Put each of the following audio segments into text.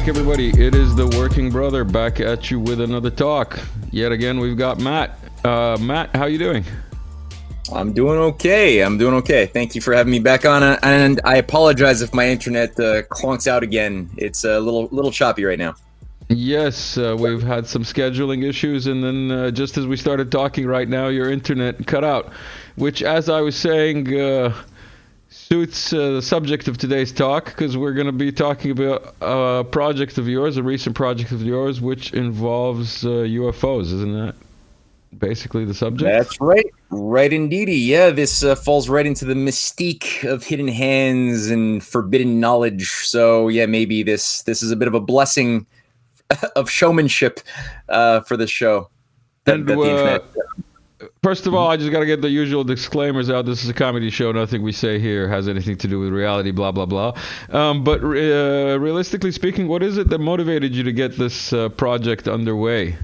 everybody. It is the Working Brother back at you with another talk. Yet again, we've got Matt. Matt, how you doing? I'm doing okay. Thank you for having me back on. And I apologize if my internet clonks out again. It's a little choppy right now. Yes, we've had some scheduling issues, and then just as we started talking right now, your internet cut out, which, as I was saying, suits the subject of today's talk, because we're going to be talking about a project of yours, a recent project of yours, which involves UFOs. Isn't that basically the subject? That's right. Right indeedy. Yeah, this falls right into the mystique of hidden hands and forbidden knowledge. So yeah, maybe this is a bit of a blessing of showmanship for this show. And the internet. First of all, I just got to get the usual disclaimers out. This is a comedy show. Nothing we say here has anything to do with reality, blah, blah, blah. But realistically speaking, what is it that motivated you to get this project underway?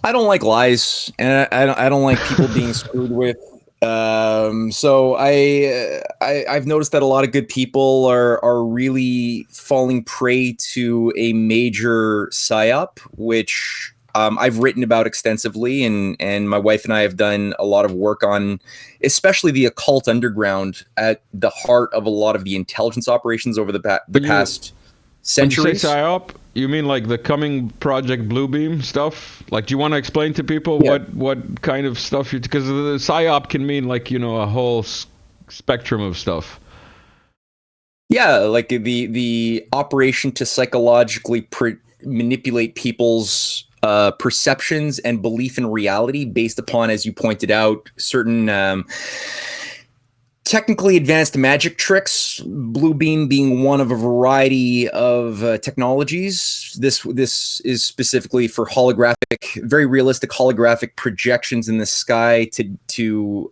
I don't like lies, and I don't like people being screwed with. So I've noticed that a lot of good people are really falling prey to a major psy-op, which I've written about extensively, and my wife and I have done a lot of work on, especially the occult underground at the heart of a lot of the intelligence operations over the past centuries. When you say psy-op, you mean like the coming Project Bluebeam stuff? Like, do you want to explain to people what kind of stuff you... Because the psy-op can mean like, a whole spectrum of stuff. Yeah, like the operation to psychologically manipulate people's perceptions and belief in reality based upon, as you pointed out, certain technically advanced magic tricks, Bluebeam being one of a variety of technologies. This is specifically for very realistic holographic projections in the sky to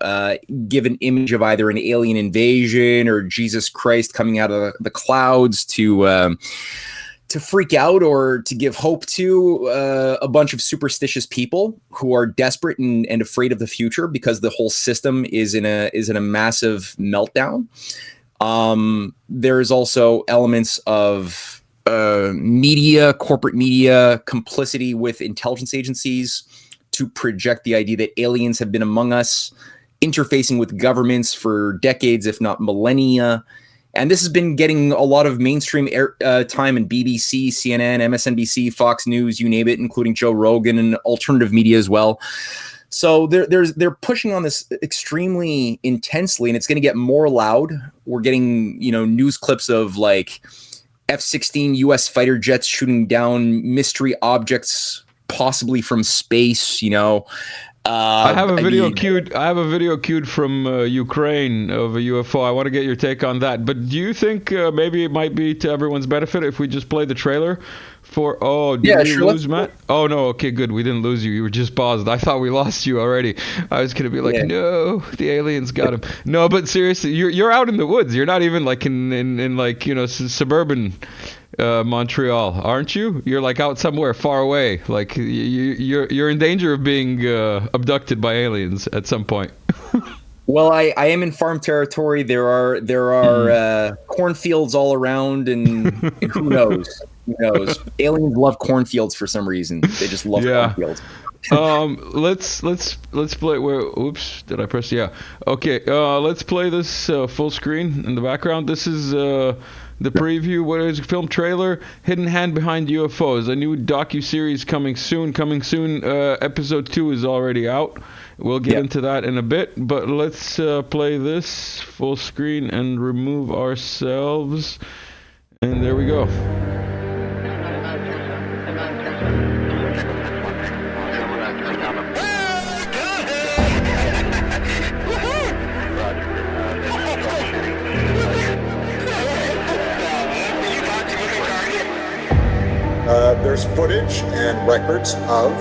give an image of either an alien invasion or Jesus Christ coming out of the clouds to freak out or to give hope to a bunch of superstitious people who are desperate and afraid of the future because the whole system is in a massive meltdown. There's also elements of corporate media complicity with intelligence agencies to project the idea that aliens have been among us, interfacing with governments for decades, if not millennia. And this has been getting a lot of mainstream time in BBC, CNN, MSNBC, Fox News, you name it, including Joe Rogan and alternative media as well. So they're pushing on this extremely intensely, and it's going to get more loud. We're getting news clips of like F-16 U.S. fighter jets shooting down mystery objects, possibly from space. I have a video queued from Ukraine of a UFO. I want to get your take on that. But do you think maybe it might be to everyone's benefit if we just play the trailer for... Oh, did we lose Matt? Oh, no. Okay, good. We didn't lose you. You were just paused. I thought we lost you already. I was going to be like, no, the aliens got him. No, but seriously, you're out in the woods. You're not even like in like, suburban... Montreal, aren't you? You're like out somewhere far away. Like you're in danger of being abducted by aliens at some point. Well, I am in farm territory. There are cornfields all around, and who knows? Who knows? Aliens love cornfields for some reason. They just love cornfields. Let's play. Oops, did I press? Yeah. Okay. Let's play this full screen in the background. This is the preview. What is a film trailer? Hidden Hand Behind UFOs. A new docu-series coming soon. Episode 2 is already out. We'll get into that in a bit. But let's play this full screen and remove ourselves. And there we go. There's footage and records of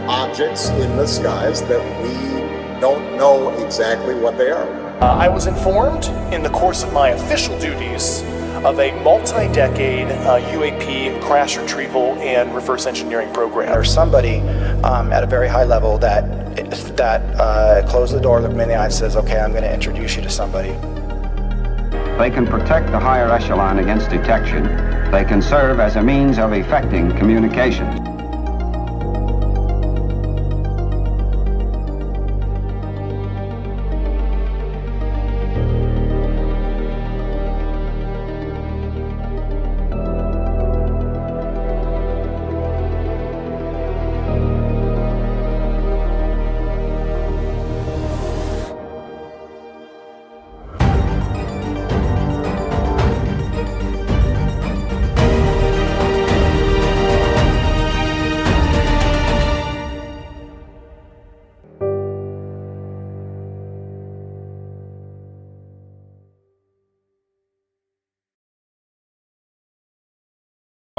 objects in the skies that we don't know exactly what they are. I was informed in the course of my official duties of a multi-decade UAP crash retrieval and reverse engineering program. There's somebody at a very high level that closed the door, looked me in the eye and says, okay, I'm going to introduce you to somebody. They can protect the higher echelon against detection They can serve as a means of effecting communication.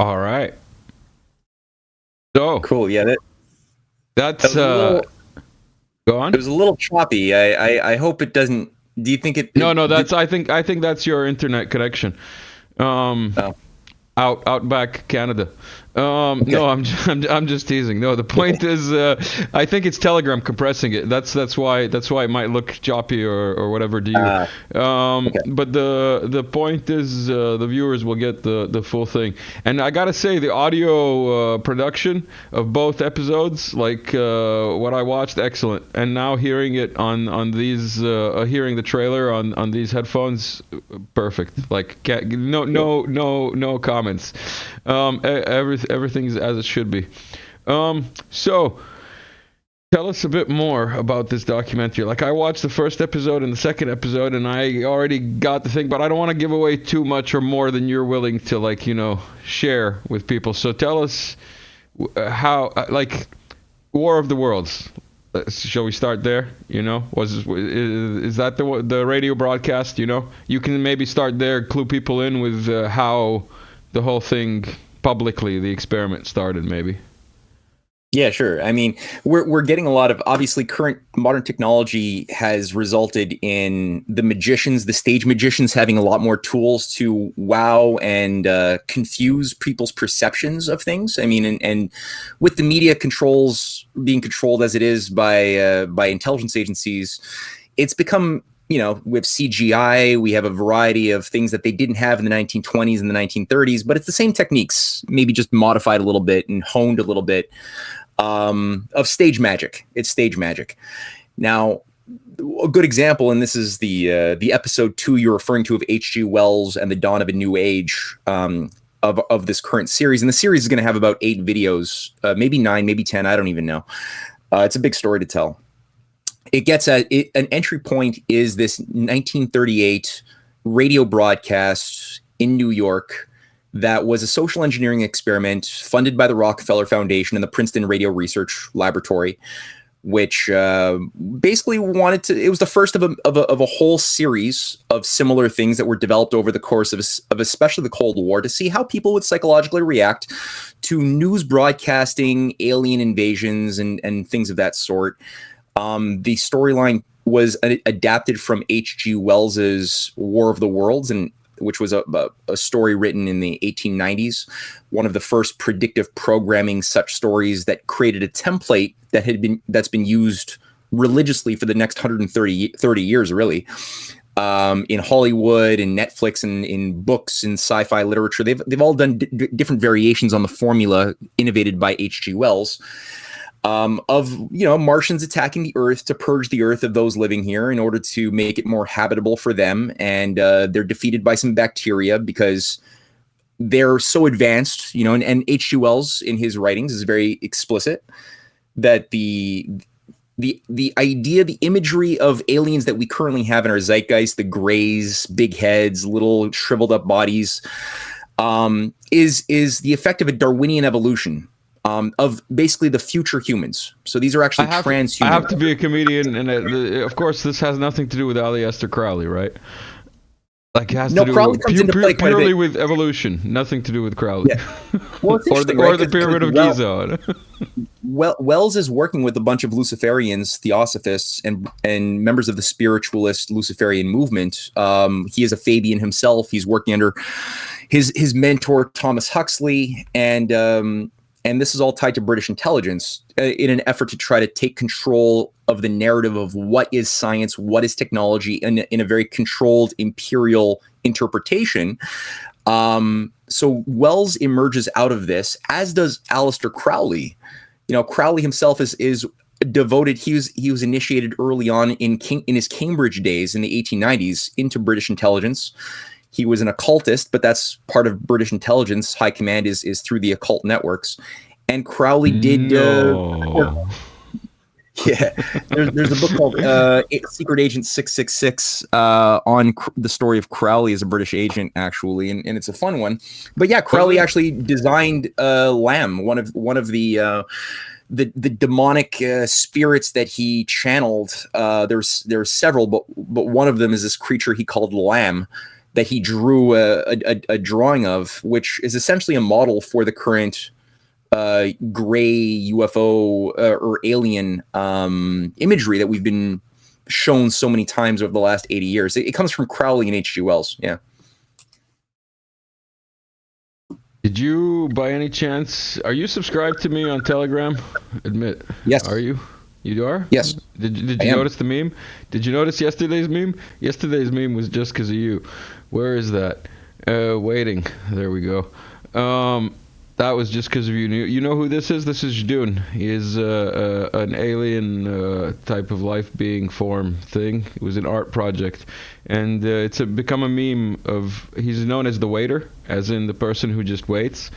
All right. So Cool. Yeah, that's go on. It was a little choppy. I hope it doesn't. Do you think it? No, that's. I think that's your internet connection. Oh. Out back Canada. Okay. No, I'm just teasing. No, the point is, I think it's Telegram compressing it. That's why it might look choppy or whatever to you. Okay. But the point is, the viewers will get the full thing. And I gotta say, the audio production of both episodes, like what I watched, excellent. And now hearing it on these, hearing the trailer on these headphones, perfect. Like no comments. Everything's as it should be. So tell us a bit more about this documentary. Like, I watched the first episode and the second episode, and I already got the thing, but I don't want to give away too much or more than you're willing to, like, share with people. So tell us how, like, War of the Worlds. Shall we start there? Is that the radio broadcast? You can maybe start there, clue people in with how the whole thing publicly, the experiment started, maybe. Yeah, sure. I mean, we're getting a lot of, obviously, current modern technology has resulted in the stage magicians having a lot more tools to wow and confuse people's perceptions of things. I mean, and with the media controls being controlled as it is by intelligence agencies, it's become, with CGI, we have a variety of things that they didn't have in the 1920s and the 1930s, but it's the same techniques, maybe just modified a little bit and honed a little bit, of stage magic. It's stage magic. Now, a good example, and this is the episode 2 you're referring to of H.G. Wells and the Dawn of a New Age, of this current series. And the series is going to have about 8 videos, maybe 9, maybe 10, I don't even know. It's a big story to tell. It gets an entry point is this 1938 radio broadcast in New York that was a social engineering experiment funded by the Rockefeller Foundation and the Princeton Radio Research Laboratory, which basically it was the first of a whole series of similar things that were developed over the course of especially the Cold War, to see how people would psychologically react to news broadcasting, alien invasions, and things of that sort. The storyline was adapted from H.G. Wells's War of the Worlds, which was a story written in the 1890s, one of the first predictive programming such stories that created a template that's been used religiously for the next 130 years, really, in Hollywood and Netflix and in books and sci-fi literature. They've all done different variations on the formula innovated by H.G. Wells. Of Martians attacking the Earth to purge the Earth of those living here in order to make it more habitable for them, and they're defeated by some bacteria because they're so advanced, and H.G. Wells in his writings is very explicit that the idea, the imagery of aliens that we currently have in our zeitgeist, the grays, big heads, little shriveled up bodies, is the effect of a Darwinian evolution. Of basically the future humans. So these are actually transhumans. I have to be a comedian, and of course, this has nothing to do with Aleister Crowley, right? Like, it has to do purely with evolution, nothing to do with Crowley. Yeah. Well, or the Pyramid of Giza. Wells is working with a bunch of Luciferians, Theosophists, and members of the spiritualist Luciferian movement. He is a Fabian himself. He's working under his mentor, Thomas Huxley, and this is all tied to British intelligence in an effort to try to take control of the narrative of what is science, what is technology, in a very controlled imperial interpretation. So Wells emerges out of this, as does Aleister Crowley. Crowley himself is devoted. He was initiated early on in his Cambridge days in the 1890s into British intelligence. He was an occultist, but that's part of British intelligence. High command is through the occult networks. And Crowley did. Yeah, there's a book called Secret Agent 666 on the story of Crowley as a British agent, actually, and it's a fun one. But yeah, Crowley actually designed Lamb, one of the demonic spirits that he channeled. There's several, but one of them is this creature he called Lamb that he drew a drawing of, which is essentially a model for the current gray UFO or alien imagery that we've been shown so many times over the last 80 years. It comes from Crowley and H.G. Wells. Yeah. Did you, by any chance, are you subscribed to me on Telegram? Admit. Yes. Are you? You are? Yes. Did you notice the meme? Did you notice yesterday's meme? Yesterday's meme was just because of you. Where is that? Waiting. There we go. That was just because of you. You know who this is? This is Jadun. He is an alien type of life being form thing. It was an art project. And it's become a meme of, he's known as the waiter, as in the person who just waits.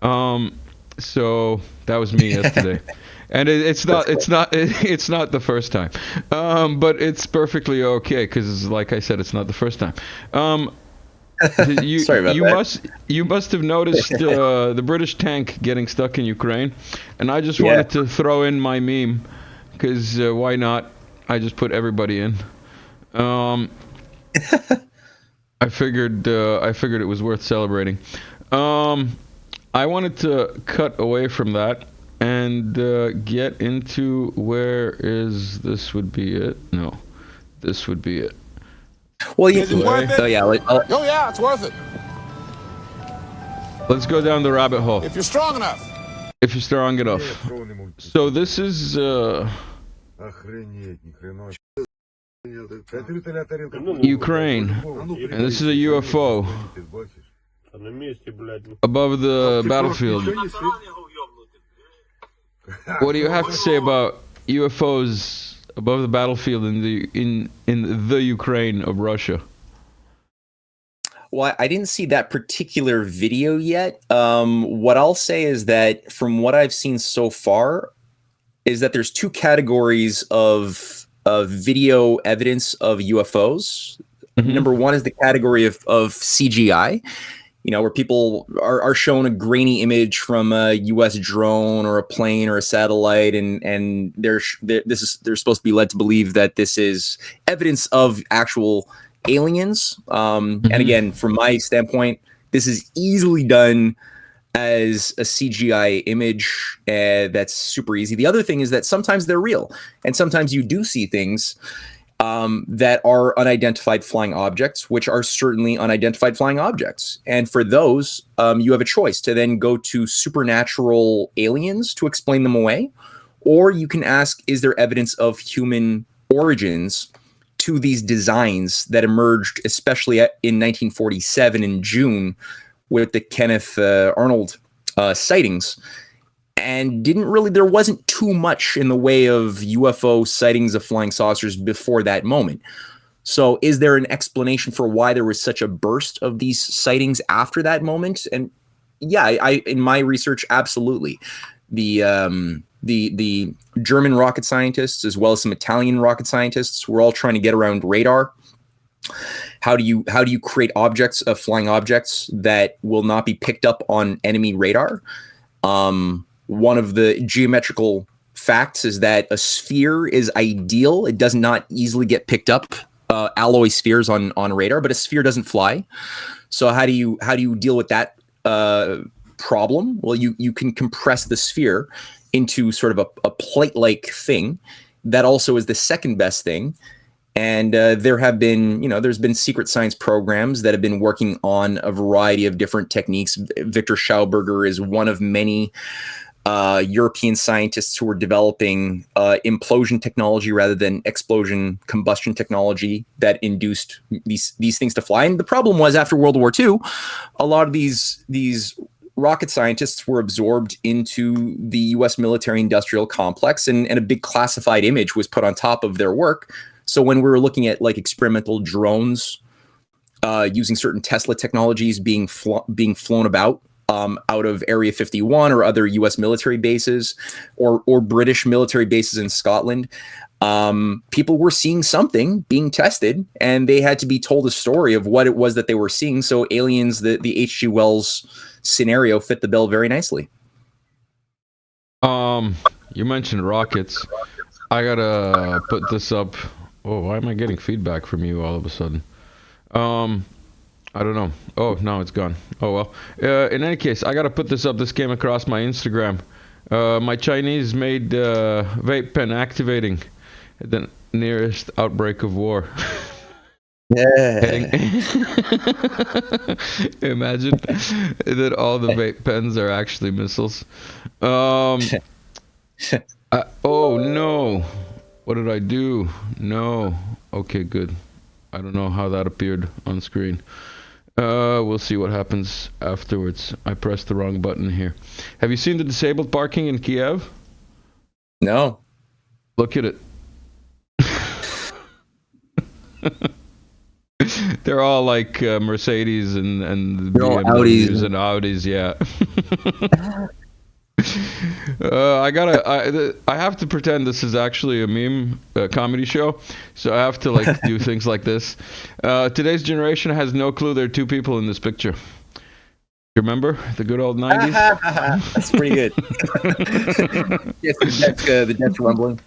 So that was me yesterday. And it's not the first time. But it's perfectly okay because, like I said, it's not the first time. Sorry about that. You must have noticed the British tank getting stuck in Ukraine, and I just wanted to throw in my meme because why not? I just put everybody in. I figured it was worth celebrating. I wanted to cut away from that and get into where is this would be it? No, this would be it. Well, Is it worth it? oh yeah, Oh yeah, it's worth it. Let's go down the rabbit hole. If you're strong enough. If you're strong enough. So this is Ukraine, and this is a UFO above the battlefield. What do you have to say about UFOs above the battlefield in the Ukraine of Russia? Well, I didn't see that particular video yet. What I'll say is that from what I've seen so far is that there's two categories of video evidence of UFOs. Mm-hmm. Number one is the category of CGI, where people are shown a grainy image from a U.S. drone or a plane or a satellite, and they're supposed to be led to believe that this is evidence of actual aliens. And again, from my standpoint, this is easily done as a CGI image. That's super easy. The other thing is that sometimes they're real, and sometimes you do see things that are unidentified flying objects, which are certainly unidentified flying objects. And for those, you have a choice to then go to supernatural aliens to explain them away, or you can ask, is there evidence of human origins to these designs that emerged, especially in 1947 in June with the Kenneth Arnold sightings? And there wasn't too much in the way of UFO sightings of flying saucers before that moment. So is there an explanation for why there was such a burst of these sightings after that moment? And yeah, I in my research, absolutely. The German rocket scientists, as well as some Italian rocket scientists, were all trying to get around radar. How do you create objects, flying objects that will not be picked up on enemy radar? One of the geometrical facts is that a sphere is ideal. It does not easily get picked up, alloy spheres on radar, but a sphere doesn't fly. So how do you deal with that problem? Well, you can compress the sphere into sort of a plate-like thing. That also is the second best thing. And there have been, there's been secret science programs that have been working on a variety of different techniques. Victor Schauberger is one of many European scientists who were developing implosion technology rather than explosion combustion technology that induced these things to fly. And the problem was, after World War II, a lot of these rocket scientists were absorbed into the U.S. military-industrial complex, and a big classified image was put on top of their work. So when we were looking at like experimental drones using certain Tesla technologies being flown about out of Area 51 or other U.S. military bases or British military bases in Scotland, people were seeing something being tested, and they had to be told a story of what it was that they were seeing. So aliens, the H.G. Wells scenario fit the bill very nicely. You mentioned rockets. I gotta put this up. Oh, why am I getting feedback from you all of a sudden? I don't know. Oh, no, it's gone. Oh, well. In any case, I gotta put this up. This came across my Instagram. My Chinese made vape pen activating at the nearest outbreak of war. Yeah. Imagine that all the vape pens are actually missiles. Oh, no. What did I do? No. Okay, good. I don't know how that appeared on screen. We'll see what happens afterwards. I pressed the wrong button here. Have you seen the disabled parking in Kiev? No. Look at it. They're all like Mercedes and BMWs and Audis, yeah. I have to pretend this is actually a meme comedy show, so I have to like do things like this. Today's generation has no clue there are two people in this picture. You remember the good old 90s? That's pretty good. Yes, the death rumbling.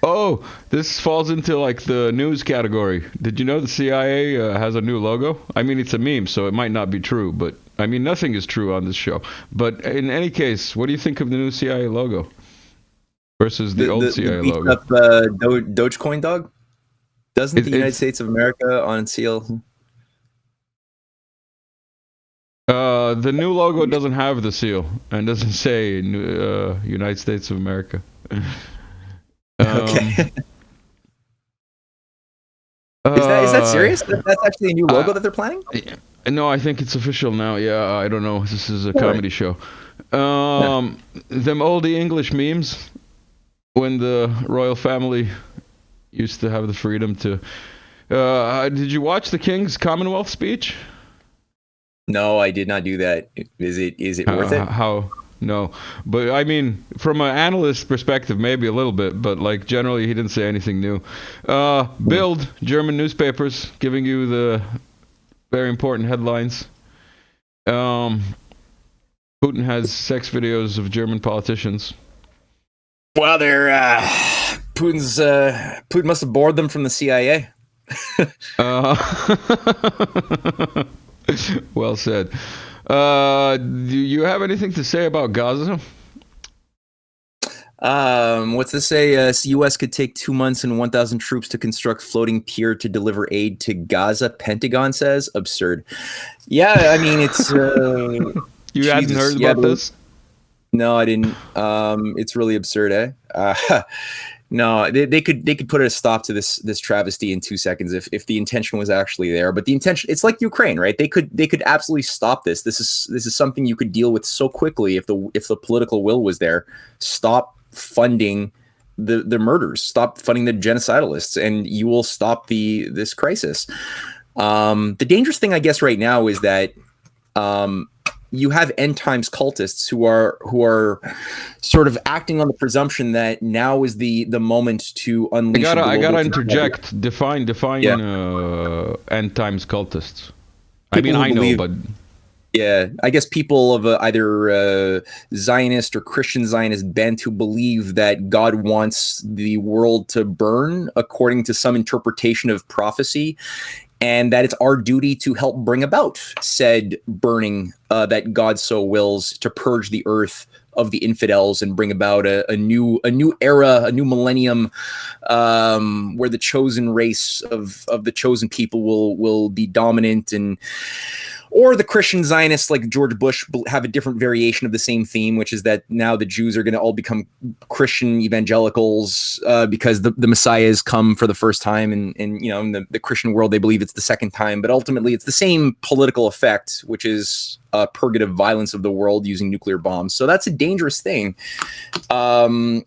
Oh, this falls into like the news category. Did you know the CIA has a new logo? I mean, it's a meme, so it might not be true, but I mean, nothing is true on this show. But in any case, what do you think of the new CIA logo versus the old CIA logo? Up, Dogecoin dog? Doesn't the United States of America on seal? The new logo doesn't have the seal and doesn't say United States of America. Okay. Is that serious? That's actually a new logo that they're planning? No, I think it's official now. Yeah, I don't know. This is a comedy show. Them oldie English memes when the royal family used to have the freedom to... did you watch the King's Commonwealth speech? No, I did not do that. Is it worth it? How? No. But I mean, from an analyst perspective, maybe a little bit, but like generally he didn't say anything new. Bild, German newspapers, giving you the very important headlines. Putin has sex videos of German politicians. Well, Putin must have bored them from the CIA. Well said. Do you have anything to say about Gaza? What's this say? U.S. could take 2 months and 1,000 troops to construct floating pier to deliver aid to Gaza. Pentagon says absurd. Yeah, I mean it's. You hadn't heard about this? No, I didn't. It's really absurd, eh? No, they could put a stop to this travesty in 2 seconds if the intention was actually there. But the intention, it's like Ukraine, right? They could absolutely stop this. This is something you could deal with so quickly if the political will was there. Stop funding the murders. Stop funding the genocidalists, and you will stop this crisis. The dangerous thing, I guess, right now is that you have end times cultists who are sort of acting on the presumption that now is the moment to unleash. I gotta interject. Define end times cultists. I mean, I know, but yeah, I guess people of either Zionist or Christian Zionist bent who believe that God wants the world to burn according to some interpretation of prophecy, and that it's our duty to help bring about said burning that God so wills, to purge the earth of the infidels and bring about a new era, a new millennium, where the chosen race of the chosen people will be dominant. And Or the Christian Zionists like George Bush have a different variation of the same theme, which is that now the Jews are going to all become Christian evangelicals because the Messiah has come for the first time. And in the Christian world, they believe it's the second time. But ultimately, it's the same political effect, which is purgative violence of the world using nuclear bombs. So that's a dangerous thing,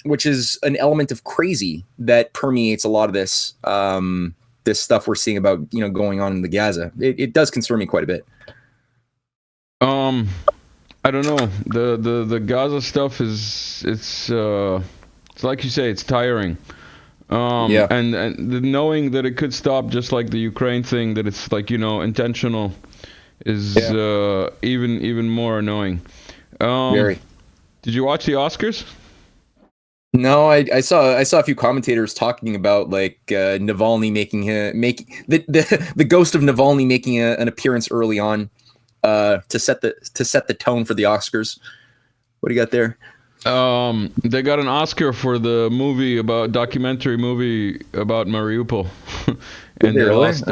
which is an element of crazy that permeates a lot of this this stuff we're seeing about going on in the Gaza. It does concern me quite a bit. I don't know. The Gaza stuff it's like you say, it's tiring. And the knowing that it could stop, just like the Ukraine thing, that it's like intentional, is even more annoying. Very. Did you watch the Oscars? No, I saw a few commentators talking about like Navalny making the ghost of Navalny making an appearance early on to set the tone for the Oscars. What do you got there? They got an Oscar for the documentary movie about Mariupol, and they lost.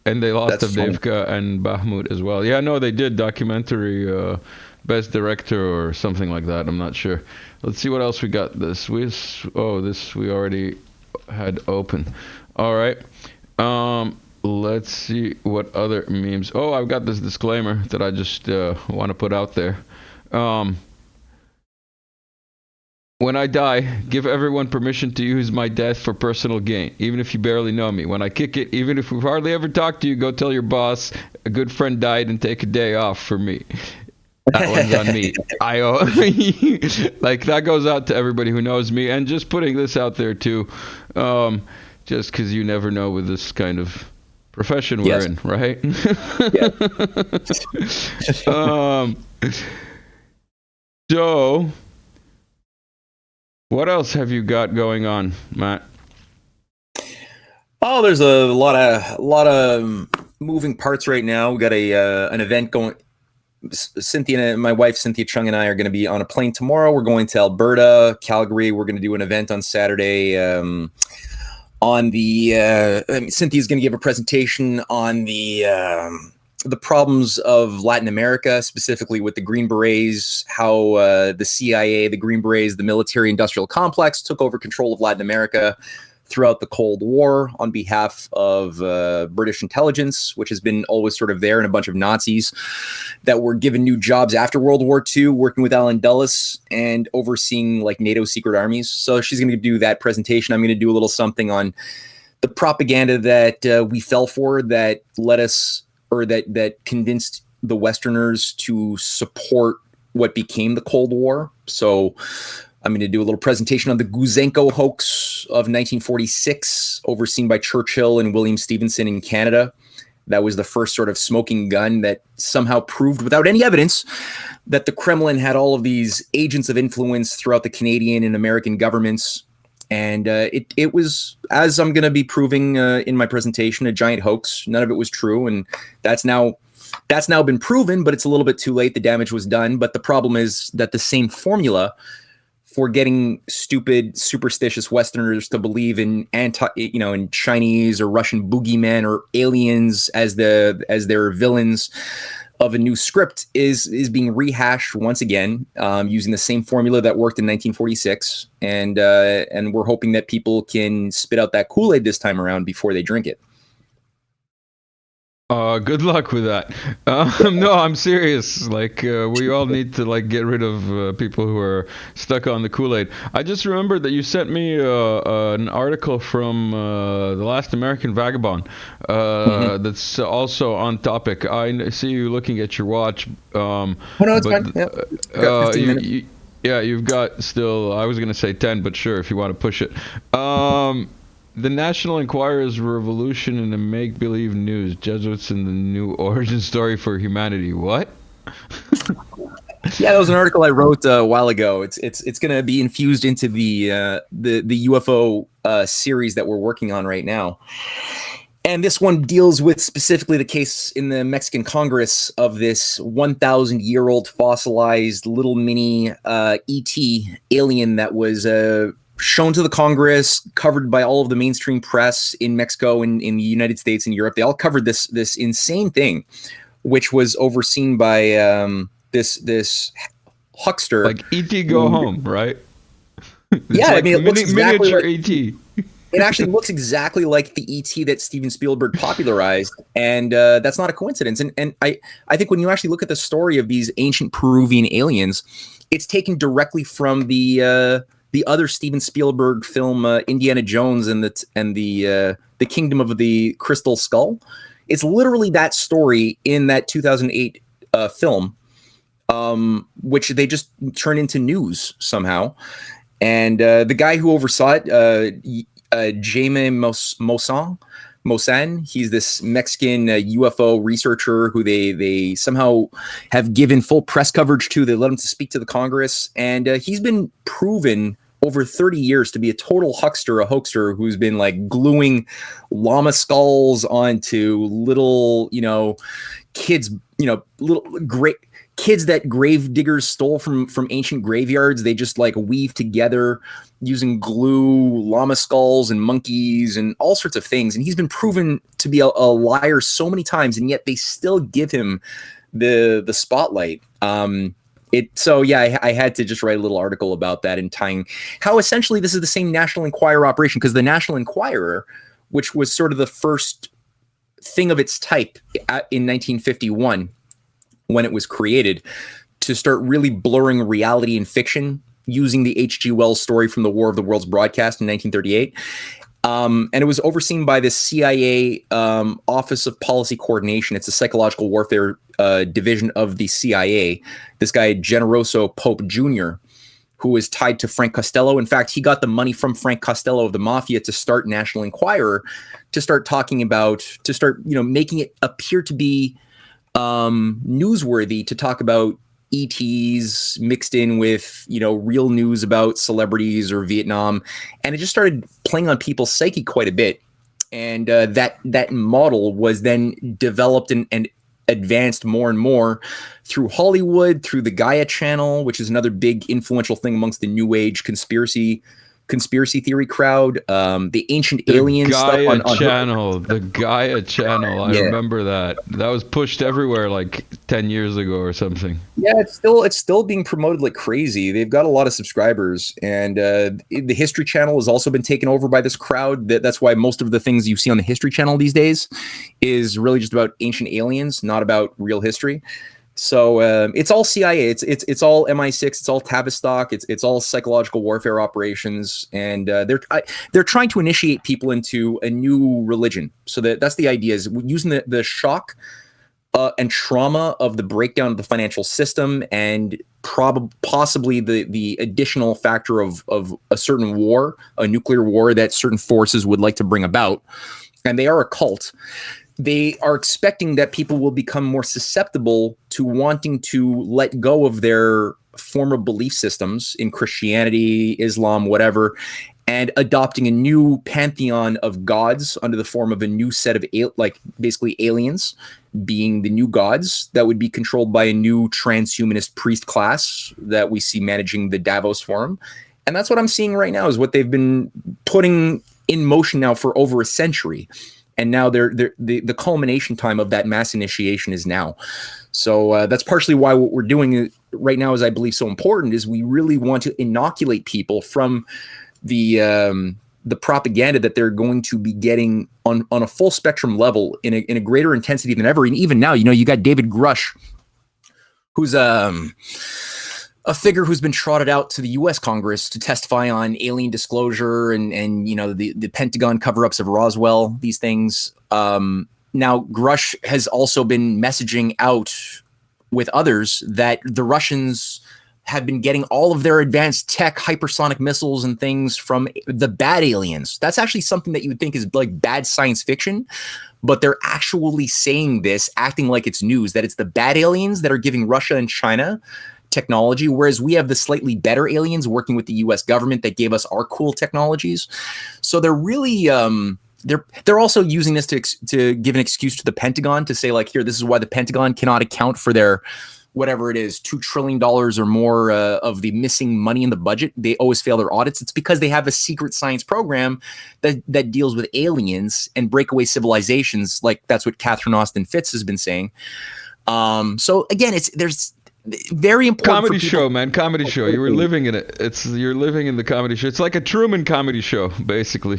And they lost Avdiivka and Bakhmut as well. Yeah, no, they did documentary best director or something like that. I'm not sure. Let's see what else we got. This we already had open. All right. Let's see what other memes. Oh, I've got this disclaimer that I just want to put out there. When I die, give everyone permission to use my death for personal gain, even if you barely know me. When I kick it, even if we've hardly ever talked to you, go tell your boss a good friend died and take a day off for me. That one's on me. Like, that goes out to everybody who knows me. And just putting this out there, too, just because you never know with this kind of profession we're in, right? So... what else have you got going on, Matt? Oh, there's a lot of moving parts right now. We got an event going. Cynthia, my wife Cynthia Chung, and I are going to be on a plane tomorrow. We're going to Alberta, Calgary. We're going to do an event on Saturday. Cynthia's going to give a presentation on the problems of Latin America, specifically with the Green Berets, how the CIA, the Green Berets, the military-industrial complex took over control of Latin America throughout the Cold War on behalf of British intelligence, which has been always sort of there, and a bunch of Nazis that were given new jobs after World War II, working with Allen Dulles and overseeing like NATO secret armies. So she's going to do that presentation. I'm going to do a little something on the propaganda that we fell for, that led us, or that convinced the Westerners to support what became the Cold War. So I'm going to do a little presentation on the Guzenko hoax of 1946, overseen by Churchill and William Stevenson in Canada. That was the first sort of smoking gun that somehow proved, without any evidence, that the Kremlin had all of these agents of influence throughout the Canadian and American governments. And it was, as I'm going to be proving in my presentation, a giant hoax. None of it was true, and that's now been proven, but it's a little bit too late. The damage was done. But the problem is that the same formula for getting stupid, superstitious Westerners to believe in in Chinese or Russian boogeymen or aliens as their villains of a new script is being rehashed once again, using the same formula that worked in 1946, and we're hoping that people can spit out that Kool-Aid this time around before they drink it. Good luck with that. No, I'm serious. Like, we all need to like get rid of people who are stuck on the Kool-Aid. I just remembered that you sent me an article from The Last American Vagabond that's also on topic. I see you looking at your watch. Oh no, it's fine. Yeah, got 15 minutes. You've got still. I was going to say 10, but sure, if you want to push it. The National Enquirer's Revolution in the Make-Believe News, Jesuits and the New Origin Story for Humanity. What? Yeah, that was an article I wrote a while ago. It's going to be infused into the UFO series that we're working on right now. And this one deals with specifically the case in the Mexican Congress of this 1,000-year-old fossilized little mini ET alien that was shown to the Congress, covered by all of the mainstream press in Mexico and in the United States and Europe. They all covered this insane thing which was overseen by this huckster. Like E.T. Go Home, right? Yeah, like I mean, it looks exactly miniature like E.T. It actually looks exactly like the ET that Steven Spielberg popularized, and that's not a coincidence. And I think when you actually look at the story of these ancient Peruvian aliens, it's taken directly from the other Steven Spielberg film, Indiana Jones and the Kingdom of the Crystal Skull. It's literally that story in that 2008 film, which they just turned into news somehow. And the guy who oversaw it, Jaime Maussan, he's this Mexican UFO researcher who they somehow have given full press coverage to. They let him to speak to the Congress, and he's been proven over 30 years to be a total huckster, a hoaxer who's been like gluing llama skulls onto little, kids, little great kids that grave diggers stole from ancient graveyards. They just like weave together using glue, llama skulls and monkeys and all sorts of things. And he's been proven to be a liar so many times, and yet they still give him the spotlight. I had to just write a little article about that and tying how essentially this is the same National Enquirer operation, because the National Enquirer, which was sort of the first thing of its type in 1951, when it was created, to start really blurring reality and fiction using the H.G. Wells story from the War of the Worlds broadcast in 1938. And it was overseen by the CIA Office of Policy Coordination. It's a psychological warfare division of the CIA. This guy, Generoso Pope Jr., who was tied to Frank Costello. In fact, he got the money from Frank Costello of the Mafia to start National Enquirer, to start making it appear to be newsworthy, to talk about ETs mixed in with, real news about celebrities or Vietnam. And it just started playing on people's psyche quite a bit. And that model was then developed and advanced more and more through Hollywood, through the Gaia channel, which is another big influential thing amongst the New Age conspiracy theory crowd. The ancient aliens Gaia stuff on channel, the Gaia channel. I remember that. That was pushed everywhere like 10 years ago or something. Yeah, it's still being promoted like crazy. They've got a lot of subscribers, and the History Channel has also been taken over by this crowd. That's why most of the things you see on the History Channel these days is really just about ancient aliens, not about real history. So it's all CIA. It's all MI6. It's all Tavistock. It's all psychological warfare operations, and they're trying to initiate people into a new religion. So that's the idea, is using the shock and trauma of the breakdown of the financial system, and possibly the additional factor of a certain war, a nuclear war that certain forces would like to bring about, and they are a cult. They are expecting that people will become more susceptible to wanting to let go of their former belief systems in Christianity, Islam, whatever, and adopting a new pantheon of gods under the form of a new set of basically aliens being the new gods that would be controlled by a new transhumanist priest class that we see managing the Davos Forum. And that's what I'm seeing right now, is what they've been putting in motion now for over a century. And now the culmination time of that mass initiation is now. So that's partially why what we're doing right now is, I believe, so important, is we really want to inoculate people from the propaganda that they're going to be getting on a full spectrum level in a greater intensity than ever. And even now, you got David Grush, who's a figure who's been trotted out to the U.S. Congress to testify on alien disclosure and the Pentagon cover-ups of Roswell, these things. Now, Grush has also been messaging out with others that the Russians have been getting all of their advanced tech, hypersonic missiles and things from the bad aliens. That's actually something that you would think is like bad science fiction, but they're actually saying this, acting like it's news, that it's the bad aliens that are giving Russia and China technology, whereas we have the slightly better aliens working with the US government that gave us our cool technologies. So they're really they're also using this to give an excuse to the Pentagon to say, like, here, this is why the Pentagon cannot account for their whatever it is, $2 trillion or more of the missing money in the budget. They always fail their audits. It's because they have a secret science program that deals with aliens and breakaway civilizations. Like, that's what Catherine Austin Fitts has been saying. So again, there's very important comedy show, man. Comedy show. You were living in it. You're living in the comedy show. It's like a Truman comedy show, basically.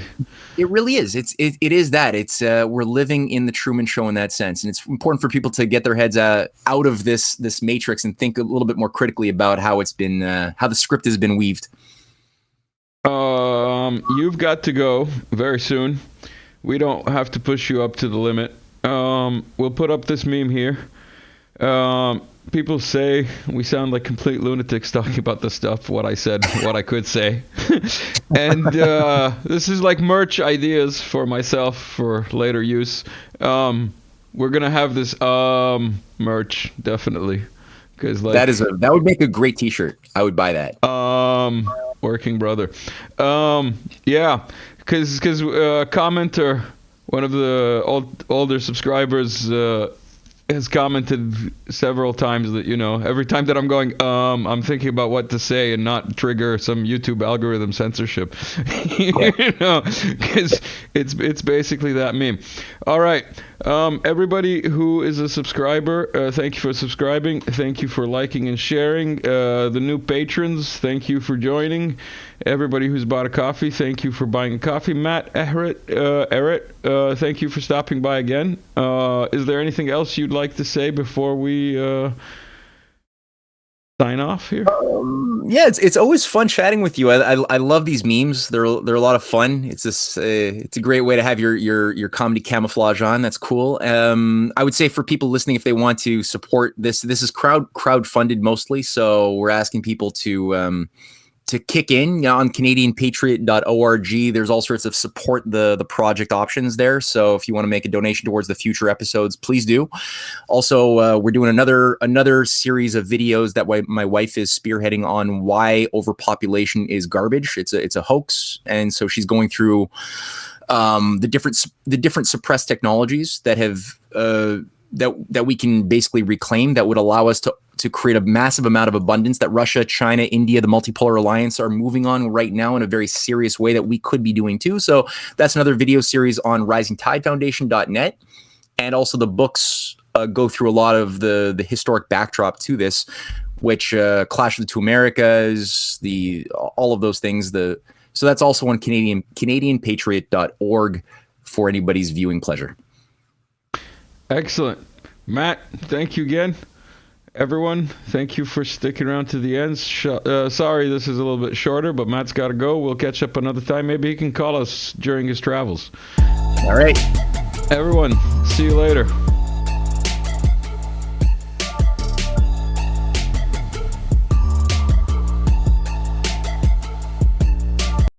It really is. It is that. It's we're living in the Truman Show in that sense, and it's important for people to get their heads out of this matrix and think a little bit more critically about how it's been, how the script has been weaved. You've got to go very soon. We don't have to push you up to the limit. We'll put up this meme here. People say we sound like complete lunatics talking about the stuff, what I said, what I could say. And this is like merch ideas for myself for later use. We're going to have this merch, definitely. Cause like, that would make a great t-shirt. I would buy that. Working brother. Yeah, because a commenter, one of the older subscribers, has commented several times that, every time that I'm going, I'm thinking about what to say and not trigger some YouTube algorithm censorship. Because it's basically that meme. All right. Everybody who is a subscriber, thank you for subscribing. Thank you for liking and sharing. The new patrons, thank you for joining. Everybody who's bought a coffee, thank you for buying a coffee. Matt Ehret, thank you for stopping by again. Is there anything else you'd like to say before we sign off here? Yeah, it's always fun chatting with you. I love these memes. They're a lot of fun. It's a great way to have your comedy camouflage on. That's cool. I would say for people listening, if they want to support this is crowdfunded mostly. So we're asking people to kick in on CanadianPatriot.org. There's all sorts of support the project options there. So if you want to make a donation towards the future episodes, please do. Also, we're doing another series of videos that my wife is spearheading on why overpopulation is garbage. It's a hoax, and so she's going through the different suppressed technologies that have that we can basically reclaim that would allow us to create a massive amount of abundance that Russia, China, India, the multipolar alliance are moving on right now in a very serious way that we could be doing too. So that's another video series on risingtidefoundation.net. And also the books go through a lot of the historic backdrop to this, which Clash of the Two Americas, all of those things. So that's also on CanadianPatriot.org for anybody's viewing pleasure. Excellent. Matt, thank you again. Everyone, thank you for sticking around to the end. Sorry this is a little bit shorter, but Matt's got to go. We'll catch up another time. Maybe he can call us during his travels. All right. Everyone, see you later.